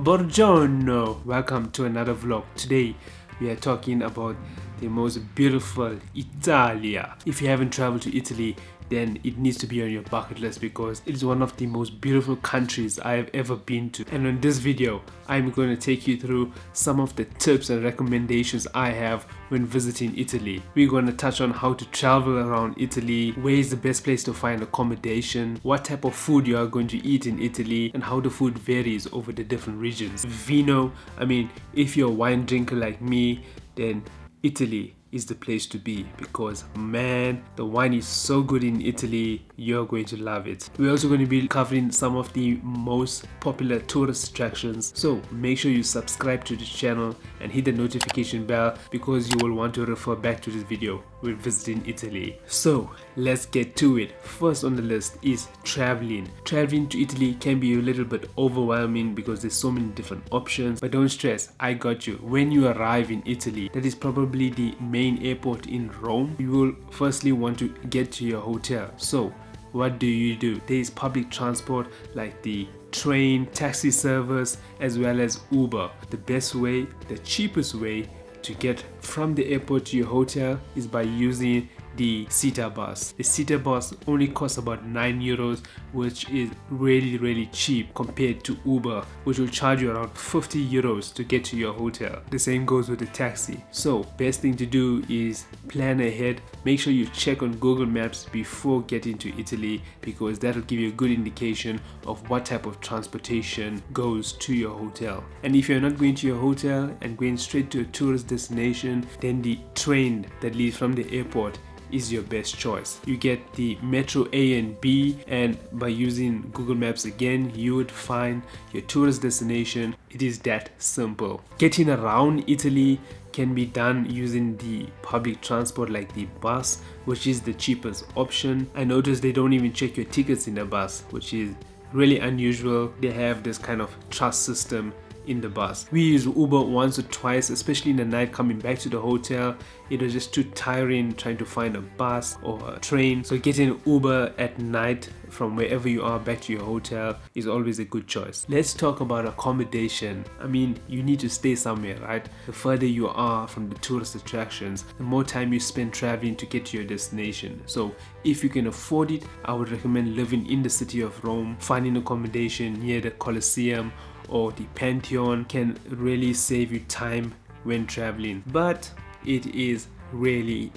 Buongiorno! Welcome to another vlog. Today we are talking about the most beautiful Italia. If you haven't traveled to Italy, then it needs to be on your bucket list because it is one of the most beautiful countries I have ever been to. And in this video, I'm going to take you through some of the tips and recommendations I have when visiting Italy. We're going to touch on how to travel around Italy, where is the best place to find accommodation, what type of food you are going to eat in Italy, and how the food varies over the different regions. Vino, if you're a wine drinker like me, then Italy is the place to be because man, the wine is so good in Italy. You're going to love it. We're also going to be covering some of the most popular tourist attractions, so make sure you subscribe to the channel and hit the notification bell because you will want to refer back to this video when visiting Italy. So let's get to it. First on the list is traveling. Traveling to Italy can be a little bit overwhelming because there's so many different options, but don't stress, I got you. When you arrive in Italy, that is probably the main airport in Rome, you will firstly want to get to your hotel. So what do? There is public transport like the train, taxi service, as well as Uber. The best way, the cheapest way to get from the airport to your hotel is by using the Cita bus. The Cita bus only costs about €9, which is really cheap compared to Uber, which will charge you around €50 to get to your hotel. The same goes with the taxi. So best thing to do is plan ahead. Make sure you check on Google Maps before getting to Italy because that will give you a good indication of what type of transportation goes to your hotel. And if you're not going to your hotel and going straight to a tourist destination, then the train that leaves from the airport is your best choice. You get the Metro A and B, and by using Google Maps again, you would find your tourist destination. It is that simple. Getting around Italy can be done using the public transport like the bus, which is the cheapest option. I noticed they don't even check your tickets in the bus, which is really unusual. They have this kind of trust system in the bus. We use Uber once or twice, especially in the night coming back to the hotel. It was just too tiring trying to find a bus or a train. So getting Uber at night from wherever you are back to your hotel is always a good choice. Let's talk about accommodation. You need to stay somewhere, right? The further you are from the tourist attractions, the more time you spend traveling to get to your destination. So if you can afford it, I would recommend living in the city of Rome. Finding accommodation near the Colosseum or the Pantheon can really save you time when traveling, but it is really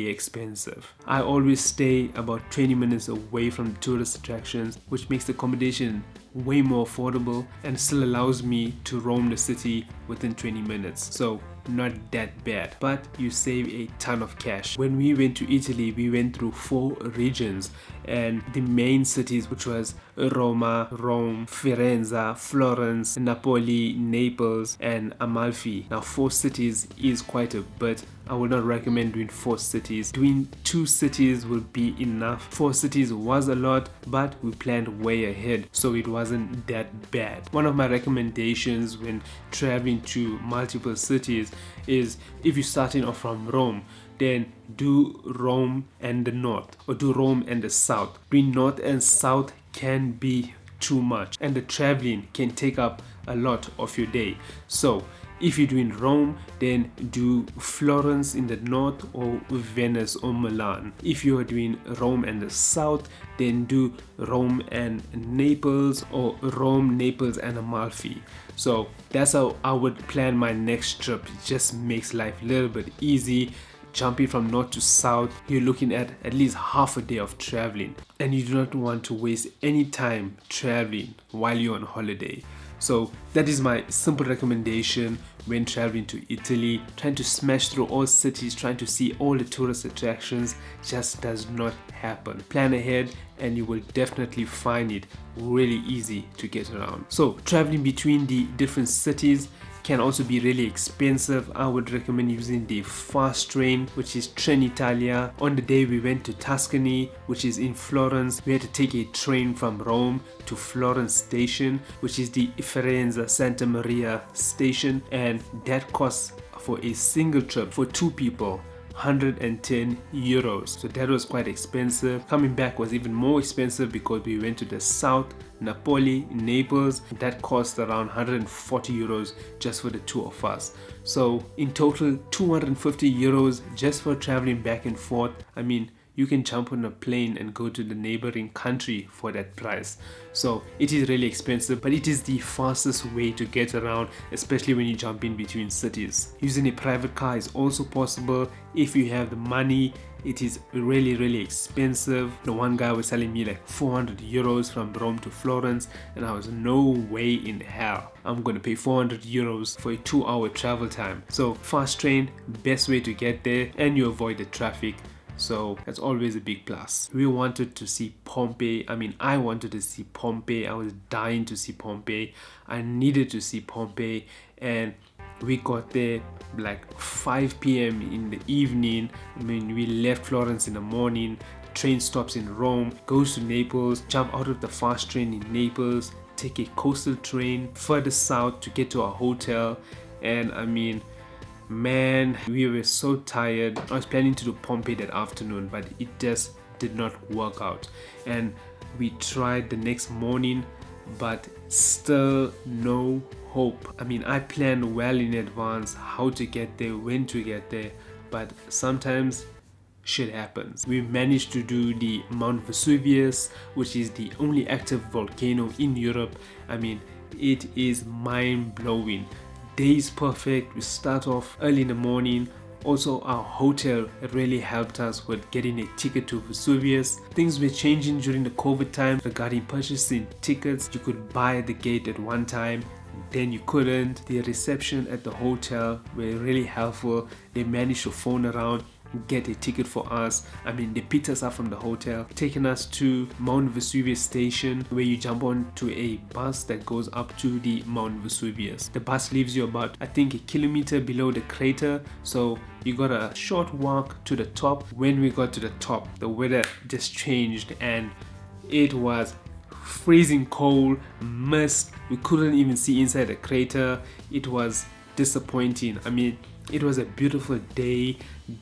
expensive. I always stay about 20 minutes away from the tourist attractions, which makes the accommodation way more affordable and still allows me to roam the city within 20 minutes. So not that bad, but you save a ton of cash. When we went to Italy, we went through 4 regions, and the main cities, which was Roma, Rome, Firenze, Florence, Napoli, Naples, and Amalfi. Now 4 cities is quite a bit. I would not recommend doing 4 cities. Doing 2 cities would be enough. 4 cities was a lot, but we planned way ahead, so it wasn't that bad. One of my recommendations when traveling to multiple cities is if you're starting off from Rome, then do Rome and the north, or do Rome and the south. Doing north and south can be too much, and the traveling can take up a lot of your day. So if you're doing Rome, then do Florence in the north or Venice or Milan. If you are doing Rome and the south, then do Rome and Naples or Rome, Naples and Amalfi. So that's how I would plan my next trip. It just makes life a little bit easy. Jumping from north to south, you're looking at least half a day of traveling, and you do not want to waste any time traveling while you're on holiday. So that is my simple recommendation when traveling to Italy. Trying to smash through all cities, trying to see all the tourist attractions just does not happen. Plan ahead and you will definitely find it really easy to get around. So traveling between the different cities can also be really expensive. I would recommend using the fast train, which is Trenitalia. On the day we went to Tuscany, which is in Florence, we had to take a train from Rome to Florence station, which is the Firenze Santa Maria station, and that costs for a single trip for 2 people 110 euros. So that was quite expensive. Coming back was even more expensive because we went to the south, Napoli, Naples. That cost around 140 euros just for the two of us. So in total 250 euros just for traveling back and forth. I mean, you can jump on a plane and go to the neighboring country for that price. So it is really expensive, but it is the fastest way to get around, especially when you jump in between cities. Using a private car is also possible if you have the money. It is really expensive. The one guy was telling me like 400 euros from Rome to Florence, and I was no way in hell I'm gonna pay 400 euros for a 2-hour travel time. So fast train, best way to get there, and you avoid the traffic. So that's always a big plus. We wanted to see Pompeii. I mean, I wanted to see Pompeii. I was dying to see Pompeii. I needed to see Pompeii, and we got there like 5 p.m. in the evening. I mean, we left Florence in the morning. The train stops in Rome, goes to Naples, jump out of the fast train in Naples, take a coastal train further south to get to our hotel. And I mean, man, we were so tired. I was planning to do Pompeii that afternoon, but it just did not work out. And we tried the next morning, but still no hope. I mean, I planned well in advance how to get there, when to get there, but sometimes shit happens. We managed to do the Mount Vesuvius, which is the only active volcano in Europe. I mean, it is mind-blowing. Day is perfect. We start off early in the morning. Also, our hotel really helped us with getting a ticket to Vesuvius. Things were changing during the COVID time regarding purchasing tickets. You could buy at the gate at one time, then you couldn't. The reception at the hotel were really helpful. They managed to phone around, get a ticket for us. I mean, they picked us up from the hotel, taking us to Mount Vesuvius station, where you jump on to a bus that goes up to the Mount Vesuvius. The bus leaves you about, I think, a kilometer below the crater, so you got a short walk to the top. When we got to the top, the weather just changed and it was freezing cold, mist. We couldn't even see inside the crater. It was disappointing. I mean, it was a beautiful day.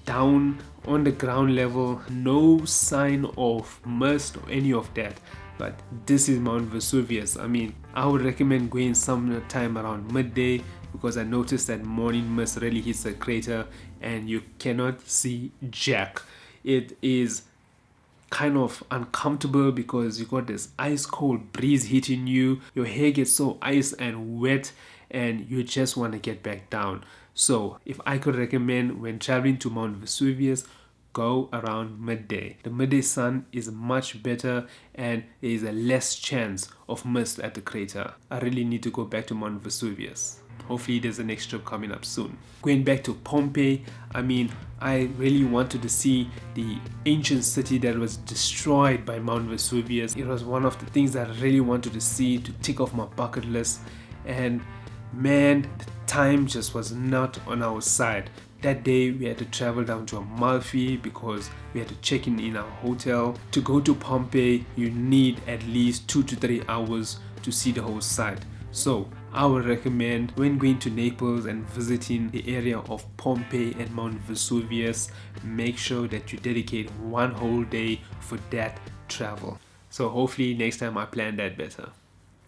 Down on the ground level, no sign of mist or any of that. But this is Mount Vesuvius. I mean, I would recommend going sometime around midday, because I noticed that morning mist really hits the crater and you cannot see jack. It is kind of uncomfortable because you got this ice cold breeze hitting you. Your hair gets so ice and wet and you just want to get back down. So if I could recommend when traveling to Mount Vesuvius, go around midday. The midday sun is much better and there is a less chance of mist at the crater. I really need to go back to Mount Vesuvius. Hopefully there's a next trip coming up soon. Going back to Pompeii, I mean, I really wanted to see the ancient city that was destroyed by Mount Vesuvius. It was one of the things that I really wanted to see, to tick off my bucket list. And man, the time just was not on our side. That day we had to travel down to Amalfi because we had to check in our hotel. To go to Pompeii, you need at least 2 to 3 hours to see the whole site. So I would recommend, when going to Naples and visiting the area of Pompeii and Mount Vesuvius, make sure that you dedicate one whole day for that travel. So hopefully next time I plan that better.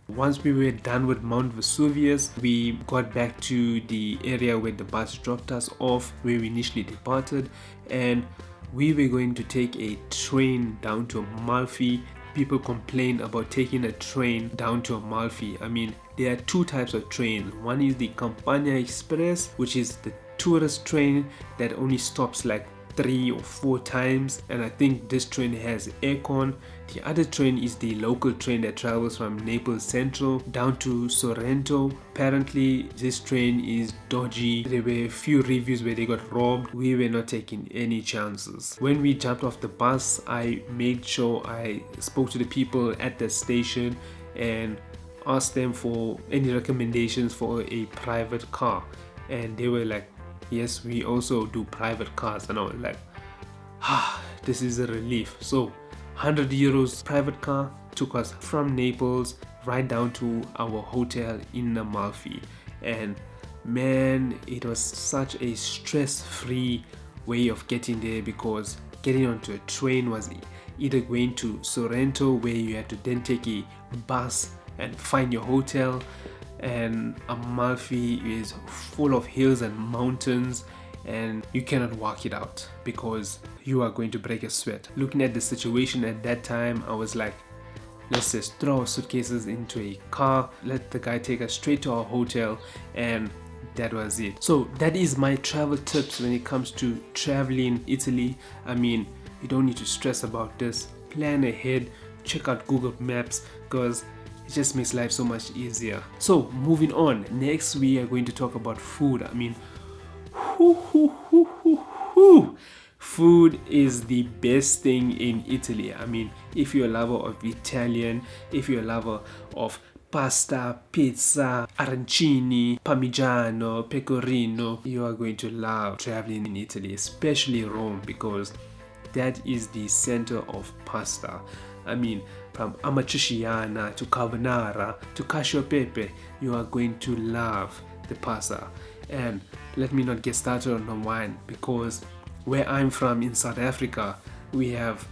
Once we were done with Mount Vesuvius, we got back to the area where the bus dropped us off, where we initially departed, and we were going to take a train down to Amalfi. People complain about taking a train down to Amalfi. I mean, there are 2 types of trains. One is the Campania Express, which is the tourist train that only stops like 3 or 4 times, and I think this train has aircon. The other train is the local train that travels from Naples Central down to Sorrento. Apparently this train is dodgy. There were a few reviews where they got robbed. We were not taking any chances. When we jumped off the bus, I made sure I spoke to the people at the station and asked them for any recommendations for a private car, and they were like, yes, we also do private cars. And I was like, this is a relief. So 100 euros private car took us from Naples right down to our hotel in Amalfi. And man, it was such a stress-free way of getting there, because getting onto a train was either going to Sorrento, where you had to then take a bus and find your hotel, and Amalfi is full of hills and mountains, and you cannot walk it out because you are going to break a sweat. Looking at the situation at that time, I was like, let's just throw our suitcases into a car, let the guy take us straight to our hotel, and that was it. So that is my travel tips when it comes to traveling Italy. I mean, you don't need to stress about this. Plan ahead, check out Google Maps, because it just makes life so much easier. So moving on, next we are going to talk about food. I mean, food is the best thing in Italy. I mean, if you're a lover of Italian, if you're a lover of pasta, pizza, arancini, parmigiano, pecorino, you are going to love traveling in Italy, especially Rome, because that is the center of pasta. I mean, from amatriciana to carbonara to cacio e pepe, you are going to love the pasta. And let me not get started on the wine, because where I'm from in South Africa, we have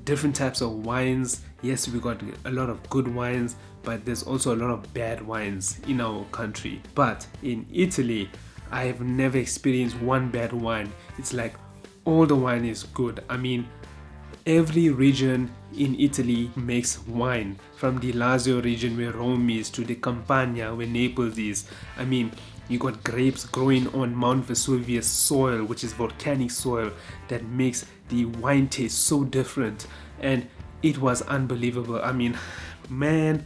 different types of wines. Yes, we got a lot of good wines, but there's also a lot of bad wines in our country. But in Italy, I have never experienced one bad wine. It's like all the wine is good. I mean, every region in Italy makes wine, from the Lazio region where Rome is to the Campania where Naples is. I mean, you got grapes growing on Mount Vesuvius soil, which is volcanic soil, that makes the wine taste so different, and it was unbelievable. I mean, man,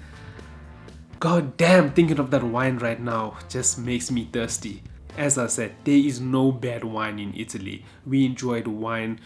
god damn, thinking of that wine right now just makes me thirsty. As I said, there is no bad wine in Italy. We enjoyed wine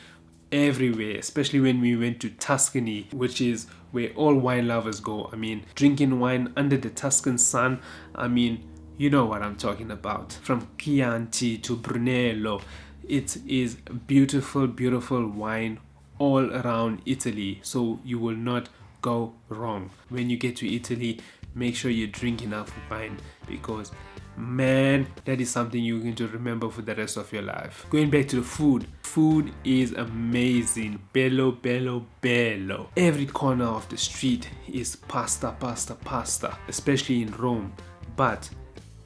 everywhere, especially when we went to Tuscany, which is where all wine lovers go. I mean, drinking wine under the Tuscan sun, I mean, you know what I'm talking about. From Chianti to Brunello, it is beautiful, beautiful wine all around Italy, so you will not go wrong. When you get to Italy, make sure you drink enough wine, because man, that is something you're going to remember for the rest of your life. Going back to the food, food is amazing. Bello, bello, bello. Every corner of the street is pasta, pasta, pasta, especially in Rome. But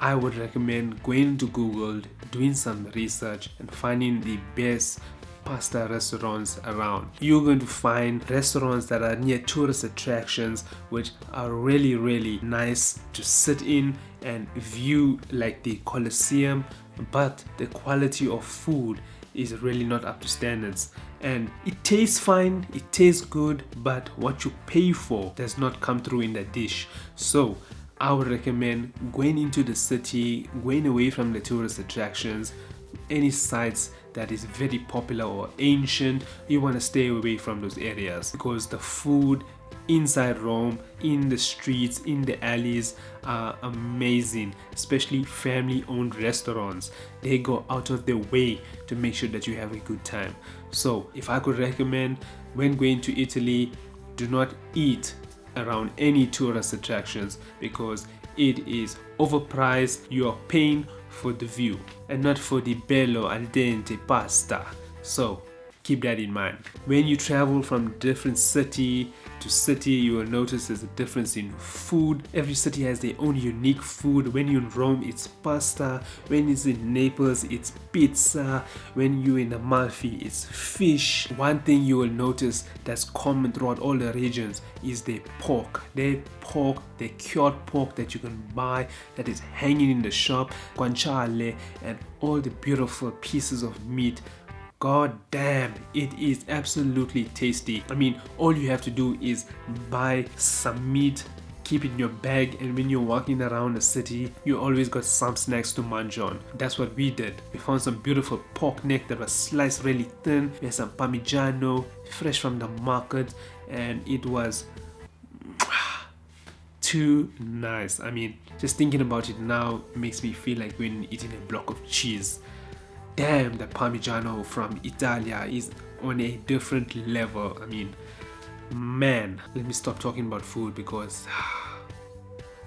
I would recommend going to Google, doing some research, and finding the best pasta restaurants around. You're going to find restaurants that are near tourist attractions, which are really, really nice to sit in and view, like the Colosseum, but the quality of food is really not up to standards. And it tastes fine, it tastes good, but what you pay for does not come through in the dish. So I would recommend going into the city, going away from the tourist attractions, any sites that is very popular or ancient. You want to stay away from those areas, because the food inside Rome, in the streets, in the alleys, are amazing. Especially family owned restaurants, they go out of their way to make sure that you have a good time. So if I could recommend, when going to Italy, do not eat around any tourist attractions, because it is overpriced. You are paying for the view and not for the bello al dente pasta. So keep that in mind. When you travel from different city to city, you will notice there's a difference in food. Every city has their own unique food. When you're in Rome, it's pasta. When it's in Naples, it's pizza. When you're in Amalfi, it's fish. One thing you will notice that's common throughout all the regions is their pork. Their pork, the cured pork that you can buy, that is hanging in the shop, guanciale, and all the beautiful pieces of meat. God damn, it is absolutely tasty. I mean, all you have to do is buy some meat, keep it in your bag, and when you're walking around the city, you always got some snacks to munch on. That's what we did. We found some beautiful pork neck that was sliced really thin. We had some parmigiano, fresh from the market, and it was too nice. I mean, just thinking about it now makes me feel like we're eating a block of cheese. Damn, the Parmigiano from Italia is on a different level. I mean, man, let me stop talking about food, because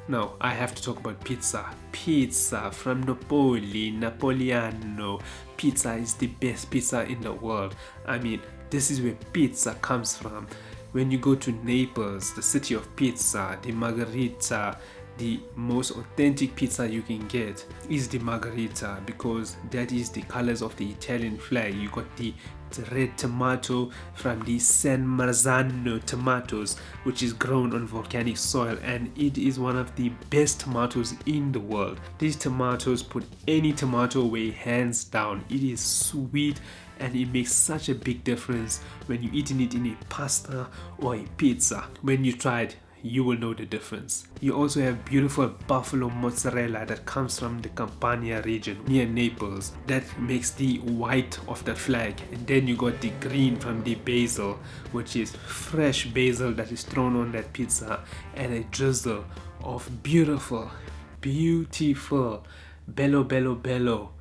Now, I have to talk about pizza. Pizza from Napoli, Napoleano. Pizza is the best pizza in the world. I mean, this is where pizza comes from. When you go to Naples, the city of pizza, the margherita, the most authentic pizza you can get is the margherita, because that is the colors of the Italian flag. You got the red tomato from the San Marzano tomatoes, which is grown on volcanic soil, and it is one of the best tomatoes in the world. These tomatoes put any tomato away hands down. It is sweet and it makes such a big difference when you're eating it in a pasta or a pizza. When you try it, you will know the difference. You also have beautiful buffalo mozzarella that comes from the Campania region near Naples, that makes the white of the flag, and then you got the green from the basil, which is fresh basil that is thrown on that pizza, and a drizzle of beautiful bello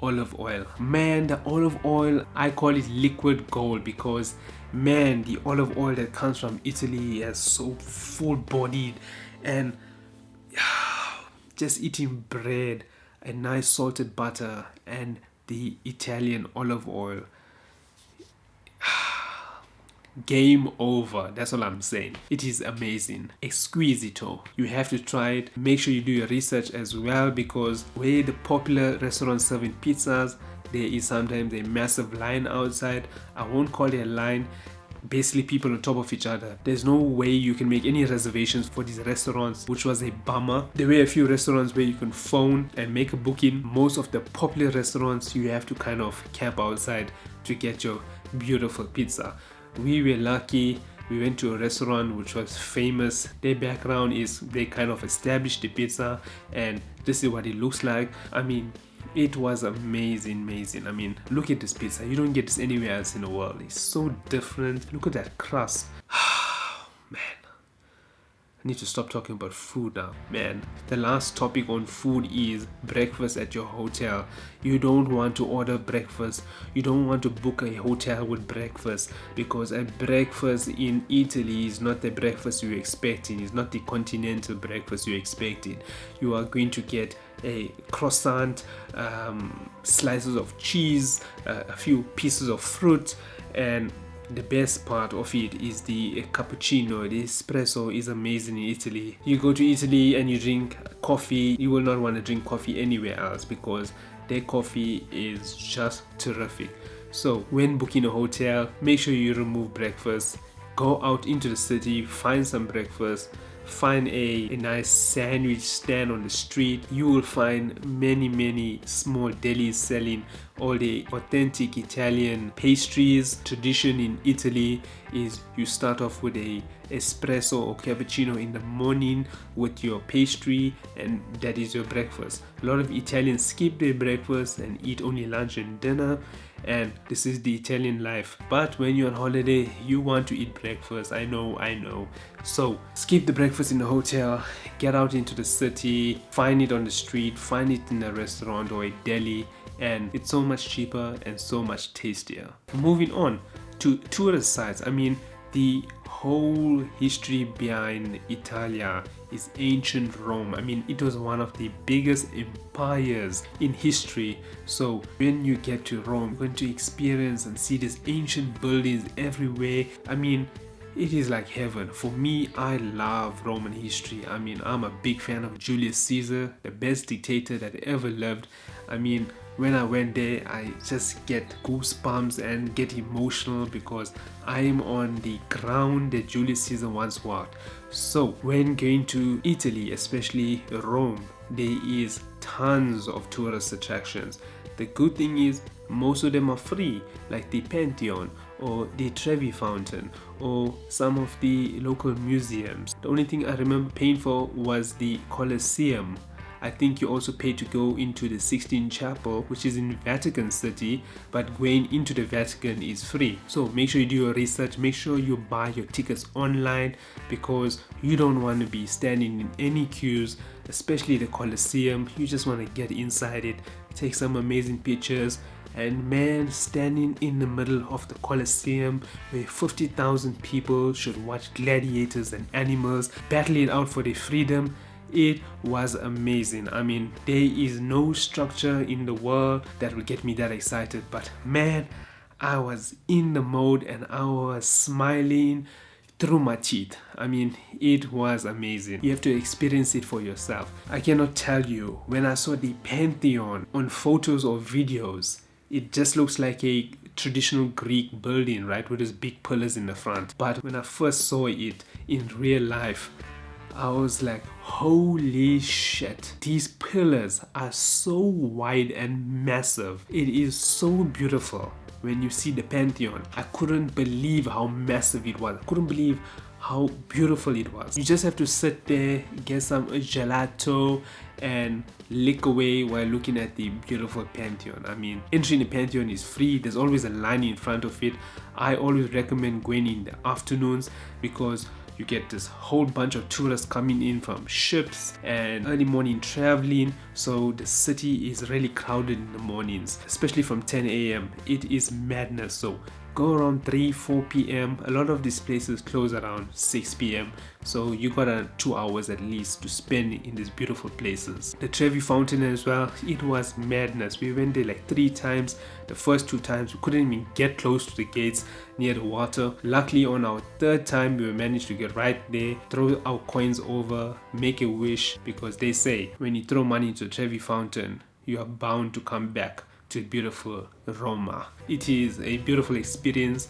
olive oil. Man, the olive oil, I call it liquid gold, because man, the olive oil that comes from Italy is so full-bodied, and just eating bread, a nice salted butter, and the Italian olive oil. Game over. That's all I'm saying. It is amazing. Exquisito. You have to try it. Make sure you do your research as well, because where the popular restaurants serving pizzas, there is sometimes a massive line outside. I won't call it a line. Basically, people on top of each other. There's no way you can make any reservations for these restaurants, which was a bummer. There were a few restaurants where you can phone and make a booking. Most of the popular restaurants, you have to kind of camp outside to get your beautiful pizza. We were lucky. We went to a restaurant which was famous. Their background is they kind of established the pizza, and this is what it looks like. I mean, it was amazing. I mean, look at this pizza. You don't get this anywhere else in the world. It's so different. Look at that crust. Man, I need to stop talking about food now. Man, the last topic on food is breakfast at your hotel. You don't want to order breakfast. You don't want to book a hotel with breakfast, because a breakfast in Italy is not the breakfast you're expecting. It's not the continental breakfast you're expecting. You are going to get a croissant, slices of cheese, a few pieces of fruit, and the best part of it is the cappuccino. The espresso is amazing in Italy. You go to Italy and you drink coffee, you will not want to drink coffee anywhere else, because their coffee is just terrific. So when booking a hotel, make sure you remove breakfast. Go out into the city, find some breakfast. Find a nice sandwich stand on the street. You will find many small delis selling all the authentic Italian pastries. Tradition in Italy is you start off with a espresso or cappuccino in the morning with your pastry, and that is your breakfast. A lot of Italians skip their breakfast and eat only lunch and dinner, and this is the Italian life. But when you're on holiday, you want to eat breakfast. I know. So skip the breakfast in the hotel, get out into the city, find it on the street, find it in a restaurant or a deli, and it's so much cheaper and so much tastier. Moving on to tourist sites. I mean, the whole history behind Italia is ancient Rome. I mean, it was one of the biggest empires in history. So when you get to Rome, you're going to experience and see these ancient buildings everywhere. I mean, it is like heaven. For me, I love Roman history. I mean, I'm a big fan of Julius Caesar, the best dictator that ever lived. I mean, when I went there, I just get goosebumps and get emotional, because I'm on the ground that Julius Caesar once walked. So when going to Italy, especially Rome, there is tons of tourist attractions. The good thing is most of them are free, like the Pantheon or the Trevi Fountain or some of the local museums. The only thing I remember paying for was the Colosseum. I think you also pay to go into the Sistine Chapel, which is in Vatican City, but going into the Vatican is free. So make sure you do your research, make sure you buy your tickets online, because you don't want to be standing in any queues, especially the Colosseum. You just want to get inside it, take some amazing pictures. And man, standing in the middle of the Colosseum where 50,000 people should watch gladiators and animals battle it out for their freedom, It was amazing. I mean, there is no structure in the world that will get me that excited, but man, I was in the mode and I was smiling through my teeth. I mean, it was amazing. You have to experience it for yourself. I cannot tell you, when I saw the Pantheon on photos or videos, it just looks like a traditional Greek building, right, with those big pillars in the front. But when I first saw it in real life, I was like, holy shit, these pillars are so wide and massive. It is so beautiful. When you see the Pantheon, I couldn't believe how massive it was. I couldn't believe how beautiful it was. You just have to sit there, get some gelato and lick away while looking at the beautiful Pantheon. I mean, entering the Pantheon is free. There's always a line in front of it. I always recommend going in the afternoons because you get this whole bunch of tourists coming in from ships and early morning traveling, so the city is really crowded in the mornings, especially from 10 a.m. It is madness. So go around 3-4 p.m. A lot of these places close around 6 p.m. so you got 2 hours at least to spend in these beautiful places. The Trevi Fountain as well, it was madness. We went there like 3 times. The first 2 times we couldn't even get close to the gates near the water. Luckily on our 3rd time we managed to get right there, throw our coins over, make a wish, because they say when you throw money into the Trevi Fountain you are bound to come back to beautiful Roma. It is a beautiful experience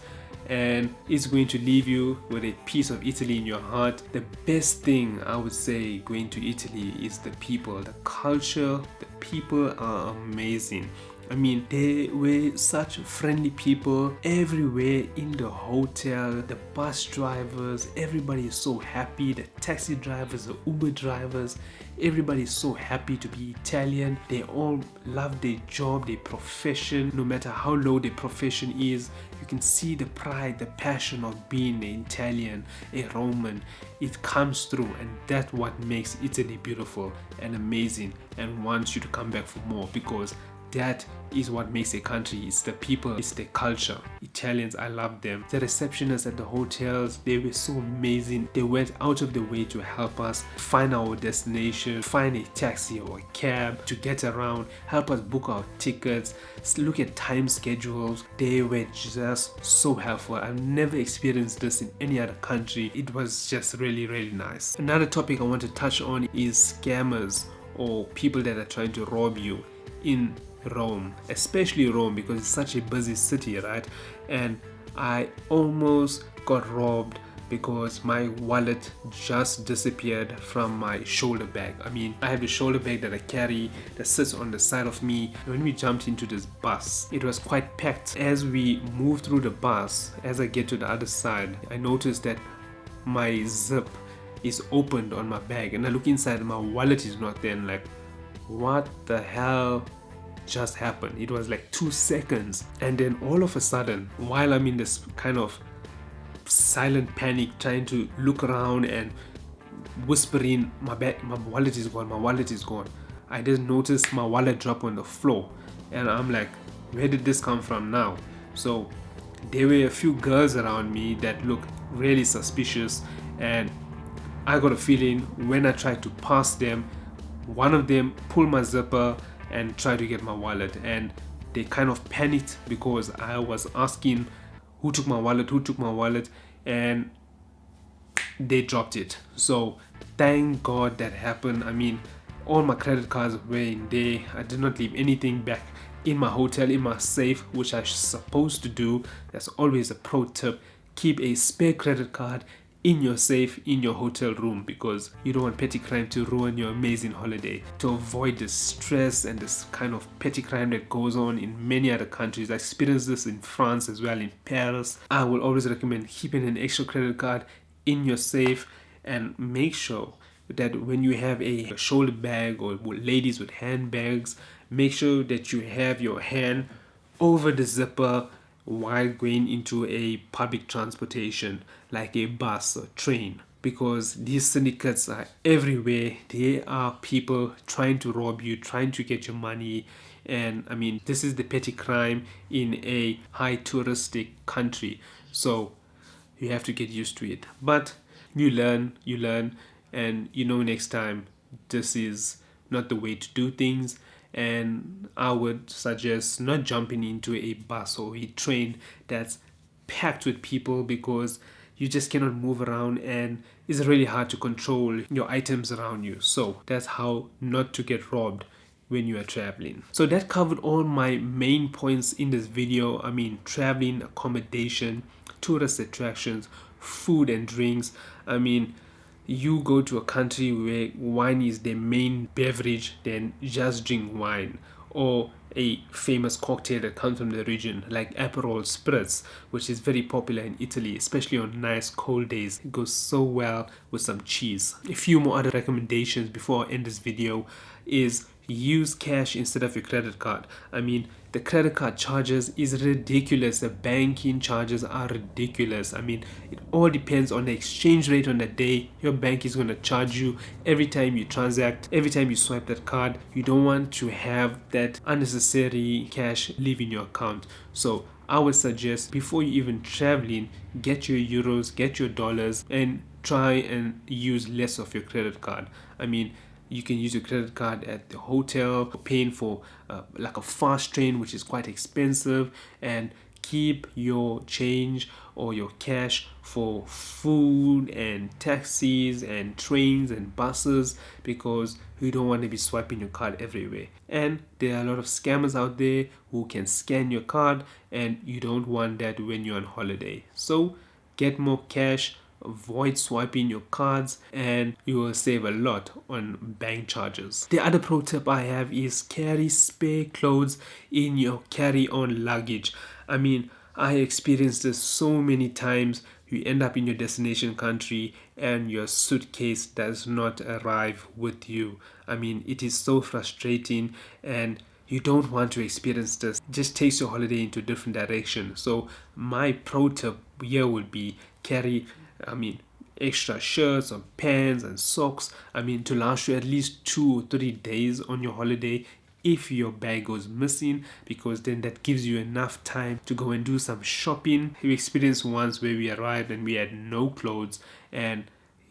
and it's going to leave you with a piece of Italy in your heart. The best thing I would say going to Italy is the people, the culture. The people are amazing. I mean, they were such friendly people everywhere in the hotel. The bus drivers, everybody is so happy. The taxi drivers, the Uber drivers, everybody is so happy to be Italian. They all love their job, their profession. No matter how low their profession is, you can see the pride, the passion of being an Italian, a Roman. It comes through, and that's what makes Italy beautiful and amazing and wants you to come back for more, because that is what makes a country. It's the people, it's the culture. Italians, I love them. The receptionists at the hotels, they were so amazing. They went out of the way to help us find our destination, find a taxi or a cab to get around, help us book our tickets, look at time schedules. They were just so helpful. I've never experienced this in any other country. It was just really, really nice. Another topic I want to touch on is scammers or people that are trying to rob you in Rome, especially Rome, because it's such a busy city, right? And I almost got robbed because my wallet just disappeared from my shoulder bag. I mean, I have the shoulder bag that I carry that sits on the side of me. When we jumped into this bus, it was quite packed. As we moved through the bus, as I get to the other side, I noticed that my zip is opened on my bag, and I look inside and my wallet is not there. And like, what the hell just happened? It was like 2 seconds, and then all of a sudden, while I'm in this kind of silent panic trying to look around and whispering, my wallet is gone, my wallet is gone, I just noticed my wallet drop on the floor, and I'm like, where did this come from now? So there were a few girls around me that looked really suspicious, and I got a feeling when I tried to pass them, one of them pulled my zipper and tried to get my wallet, and they kind of panicked because I was asking who took my wallet, and they dropped it. So thank God that happened. I mean, all my credit cards were in there. I did not leave anything back in my hotel, in my safe, which I'm supposed to do. That's always a pro tip. Keep a spare credit card in your safe in your hotel room, because you don't want petty crime to ruin your amazing holiday. To avoid the stress and this kind of petty crime that goes on in many other countries, I experienced this in France as well, in Paris. I will always recommend keeping an extra credit card in your safe, and make sure that when you have a shoulder bag, or ladies with handbags, make sure that you have your hand over the zipper while going into a public transportation like a bus or train, because these syndicates are everywhere. There are people trying to rob you, trying to get your money, and I mean, this is the petty crime in a high touristic country, so you have to get used to it. But you learn, and you know next time this is not the way to do things, and I would suggest not jumping into a bus or a train that's packed with people, because you just cannot move around and it's really hard to control your items around you. So that's how not to get robbed when you are traveling. So that covered all my main points in this video. I mean, traveling, accommodation, tourist attractions, food and drinks. I mean, you go to a country where wine is the main beverage, then just drink wine, or a famous cocktail that comes from the region like Aperol Spritz, which is very popular in Italy, especially on nice cold days. It goes so well with some cheese. A few more other recommendations before I end this video is use cash instead of your credit card. I mean, the credit card charges is ridiculous. The banking charges are ridiculous. I mean, it all depends on the exchange rate on the day. Your bank is going to charge you every time you transact, every time you swipe that card. You don't want to have that unnecessary cash leaving your account. So I would suggest, before you even traveling, get your euros, get your dollars, and try and use less of your credit card. I mean, you can use your credit card at the hotel, paying for like a fast train, which is quite expensive, and keep your change or your cash for food and taxis and trains and buses, because you don't want to be swiping your card everywhere. And there are a lot of scammers out there who can scan your card, and you don't want that when you're on holiday. So get more cash, avoid swiping your cards, and you will save a lot on bank charges. The other pro tip I have is carry spare clothes in your carry-on luggage. I mean, I experienced this so many times. You end up in your destination country and your suitcase does not arrive with you. I mean, it is so frustrating, and you don't want to experience this. It just takes your holiday into a different direction. So my pro tip here would be carry extra shirts or pants and socks, to last you at least 2 or 3 days on your holiday if your bag goes missing, because then that gives you enough time to go and do some shopping. We experienced once where we arrived and we had no clothes, and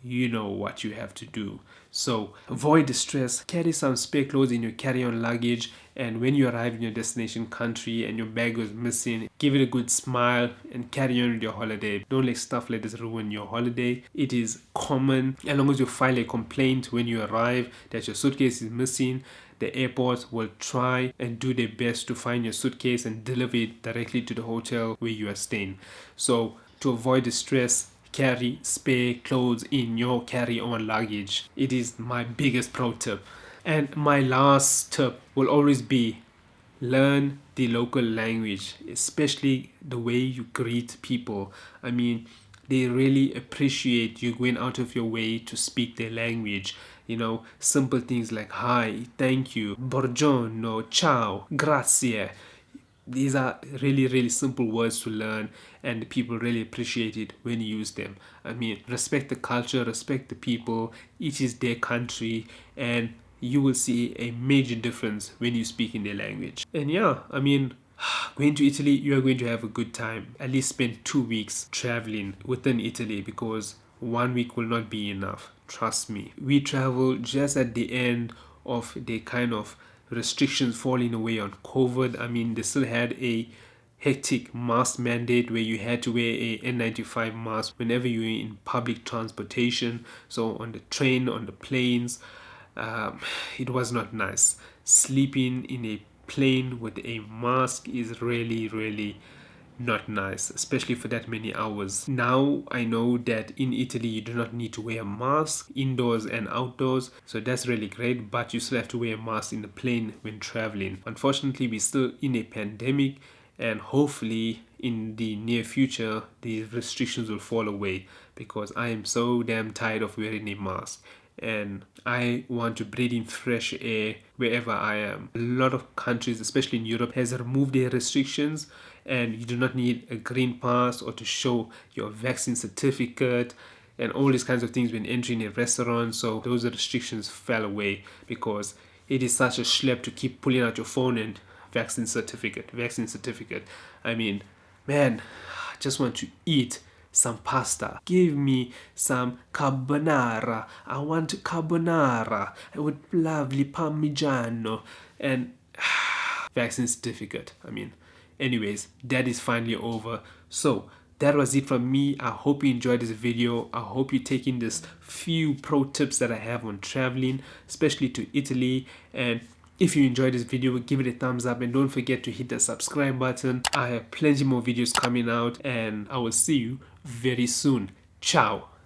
you know what you have to do. So avoid the stress, carry some spare clothes in your carry-on luggage, and when you arrive in your destination country and your bag goes missing, give it a good smile and carry on with your holiday. Don't let stuff like this ruin your holiday. It is common. As long as you file a complaint when you arrive that your suitcase is missing, the airport will try and do their best to find your suitcase and deliver it directly to the hotel where you are staying. So to avoid the stress, carry spare clothes in your carry-on luggage. It is my biggest pro tip. And my last tip will always be learn the local language, especially the way you greet people. I mean, they really appreciate you going out of your way to speak their language. You know, simple things like hi, thank you, buongiorno, ciao, grazie. These are really, really simple words to learn, and people really appreciate it when you use them. I mean, respect the culture, respect the people. It is their country, and you will see a major difference when you speak in their language. And yeah, I mean, going to Italy, you are going to have a good time. At least spend 2 weeks traveling within Italy, because 1 week will not be enough. Trust me. We traveled just at the end of the kind of restrictions falling away on COVID. I mean, they still had a hectic mask mandate where you had to wear a N95 mask whenever you were in public transportation. So on the train, on the planes, it was not nice. Sleeping in a plane with a mask is really, really not nice, especially for that many hours. Now I know that in Italy you do not need to wear a mask indoors and outdoors, so that's really great, but you still have to wear a mask in the plane when traveling. Unfortunately, we're still in a pandemic, and hopefully in the near future these restrictions will fall away, because I am so damn tired of wearing a mask and I want to breathe in fresh air wherever I am. A lot of countries, especially in Europe, has removed their restrictions, and you do not need a green pass or to show your vaccine certificate and all these kinds of things when entering a restaurant. So those restrictions fell away, because it is such a schlep to keep pulling out your phone and vaccine certificate. I mean, man, I just want to eat some pasta. Give me some carbonara. I want carbonara with lovely parmigiano. And vaccine certificate. I mean, anyways, that is finally over. So that was it from me. I hope you enjoyed this video. I hope you're taking this few pro tips that I have on traveling, especially to Italy. And if you enjoyed this video, give it a thumbs up and don't forget to hit the subscribe button. I have plenty more videos coming out and I will see you very soon. Ciao.